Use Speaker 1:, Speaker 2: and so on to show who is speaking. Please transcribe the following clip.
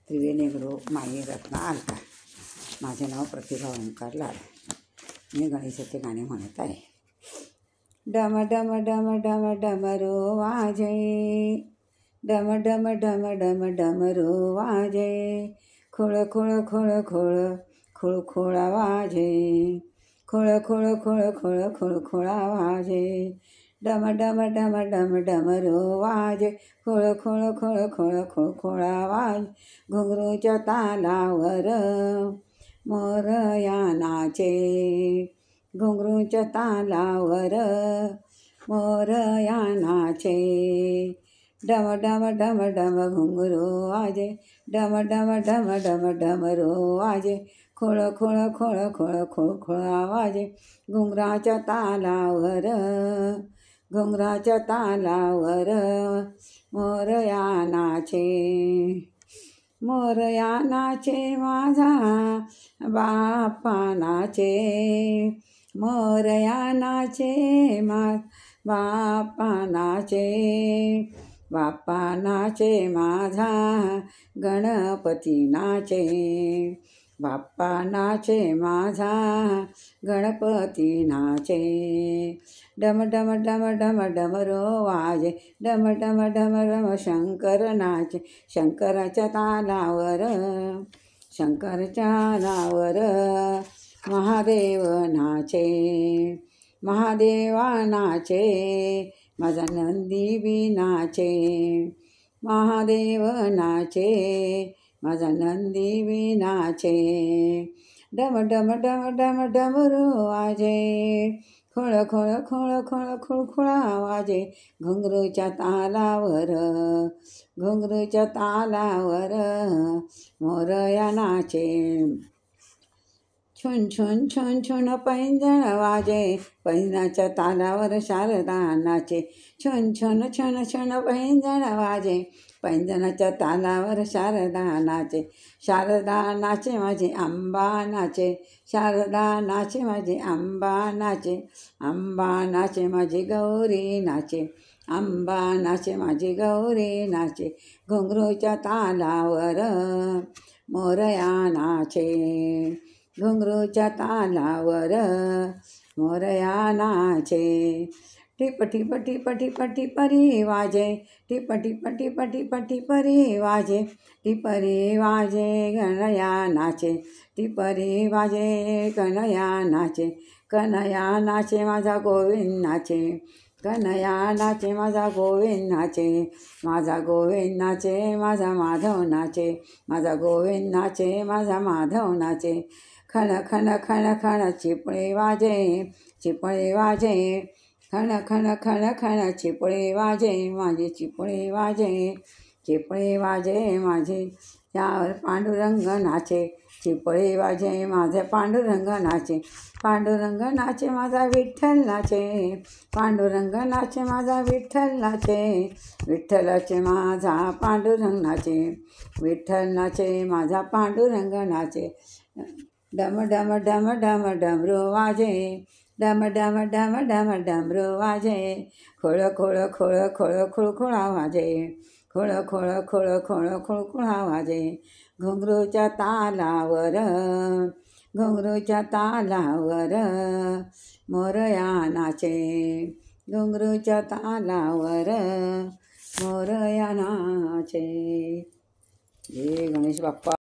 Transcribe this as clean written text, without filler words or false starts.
Speaker 1: त्रिवेणी group माई रत्ना अलका. माझे नाव प्रतिभा ओंकार लाड. मी गणेशाचे गाणे म्हणत आहे. डम डम डम डम डमरू वाजे, डम डम डम डम डमरू वाजे, खोळ खोळ खोळ खोळ खुळखुळा वाजे, खोळ खोळ खोळ खोळ खुळखुळा वाजे, डम डम डम डम डमरू वाजे, खोळ खोळ खोळ खोळ खुळखुळा वाजे, घुंगरूच्या तालावर मोरया नाचे, घुंगरूच्या तालावर मोरया नाचे, डम डम डम डम घुंगरू वाजे, डम डम डम डम डमरू वाजे, खोळ खोळ खोळ खोळ खुळखुळा वाजे, घुंगराच्या तालावर घुंगराच्या तालावर मोरया नाचे, मोरया नाचे माझा बाप्पा नाचे, मोरया नाचे बाप्पा नाचे, बाप्पा नाचे माझा गणपती नाचे, बाप्पा नाचे माझा गणपती नाचे, डम डम डम डम डमरू वाजे, डम डम डम डम शंकर नाचे, शंकराच्या तालावर शंकराच्या तालावर महादेव नाचे, महादेवा नाचे माझा नंदी बी नाचे, महादेव नाचे माझा नंदी बी नाचे, डम डम डम डम डमरू वाजे, खोळ खोळ खोळ खोळ खुळखुळा वाजे, घुंगरूच्या तालावर घुंगरूच्या तालावर मोरया नाचे, छुन छुन छुन छुन पैंजण वाजे, पैंजणाच्या तालावर शारदा नाचे, छुन छुन छुन छुन पैंजण वाजे, पैंजणाच्या तालावर शारदा नाचे, शारदा नाचे माझी अंबा नाचे, शारदा नाचे माझी अंबा नाचे, अंबा नाचे माझी गौरी नाचे, अंबा नाचे माझी गौरी नाचे, घुंगरूच्या तालावर मोरया नाचे, घुंगरूच्या तालावर मोरया नाचे, टिप टिप टिप टिप टिपरी वाजे, टिप टिप टिप टिप टिपरी वाजे, टिपरी वाजे गणया नाचे, टिपरी वाजे कनया नाचे, कनया नाचे माझा गोविंद नाचे, कनया नाचे माझा गोविंद नाचे, माझा गोविंद नाचे माझा माधव नाचे, माझा गोविंद नाचे माझा माधव नाचे, खण खण खण खण चिपळे वाजे, चिपळे वाजे, खण खण खण खण चिपळे वाजे माझे, चिपळे वाजे, चिपळे वाजे माझे, त्यावर पांडुरंग नाचे, चिपळे वाजे माझे पांडुरंग नाचे, पांडुरंग नाचे माझा विठ्ठल नाचे, पांडुरंग नाचे माझा विठ्ठल नाचे, विठ्ठलाचे माझा पांडुरंग नाचे, विठ्ठल नाचे माझा पांडुरंग नाचे, डम डम डम डम डमरू वाजे, डम डम डम डम डमरू वाजे, खोळ खोळ खोळ खोळ खुळखुळा वाजे, खोळ खोळ खोळ खोळ खुळखुळा वाजे, घुंगरूच्या तालावर घुंगरूच्या तालावर मोरया नाचे, घुंगरूच्या तालावर मोरया नाचे. जय गणेश बाप्पा.